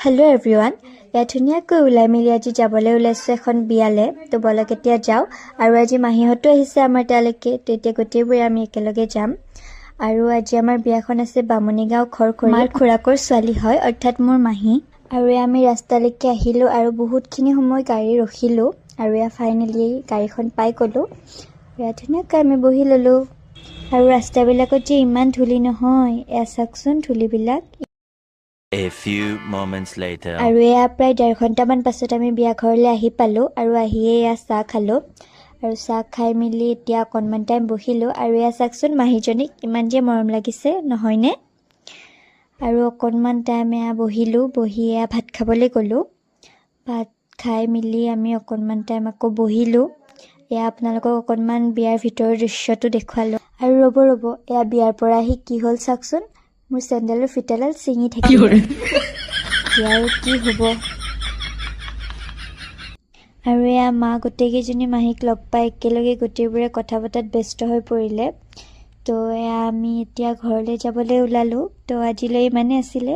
Hello' everyone, ধুনীয়াকৈ ওলাই মেলি আজি যাবলৈ ওলাইছোঁ এখন বিয়ালৈ। তো ব'লক এতিয়া যাওঁ। আৰু আজি মাহীহঁতো আহিছে আমাৰ তালৈকে, তো এতিয়া গোটেইবোৰে আমি একেলগে যাম। আৰু আজি আমাৰ বিয়াখন আছে বামুণীগাঁও খৰখৰী। মাৰ খুৰাকৰ ছোৱালী হয়, অৰ্থাৎ মোৰ মাহী। আৰু আমি ৰাস্তালৈকে আহিলোঁ আৰু বহুতখিনি সময় গাড়ী ৰখিলোঁ। আৰু ফাইনেলি গাড়ীখন পাই গ'লোঁ। ধুনীয়াকৈ আমি বহি ল'লোঁ। আৰু ৰাস্তাবিলাকত যে ইমান ধূলি নহয়, চাওকচোন ধূলিবিলাক। A few moments later. আৰু প্ৰায় 1.5 ঘণ্টামান পাছত আমি বিয়া ঘৰলৈ আহি পালোঁ। আৰু আহিয়ে চাহ খালোঁ। আৰু চাহ খাই মেলি এতিয়া অকণমান টাইম বহিলোঁ। আৰু চাওকচোন মাহীজনীক ইমান যে মৰম লাগিছে নহয়নে? আৰু অকণমান টাইম বহিলোঁ। বহি ভাত খাবলৈ গ'লোঁ। ভাত খাই মেলি আমি অকণমান টাইম আকৌ বহিলোঁ। আপোনালোকক অকণমান বিয়াৰ ভিতৰৰ দৃশ্যটো দেখুৱালোঁ। আৰু ৰ'ব বিয়াৰ পৰা আহি কি হ'ল চাওকচোন, মোৰ চেণ্ডেলৰ ফিটাডাল ছিঙি থাকিলে। আৰু কি হ'ব। আৰু মা গোটেইকেইজনী মাহীক লগ পাই একেলগে গোটেইবোৰে কথা পতাত ব্যস্ত হৈ পৰিলে। তো আমি এতিয়া ঘৰলৈ যাবলৈ ওলালোঁ। তো আজিলৈ ইমানেই আছিলে।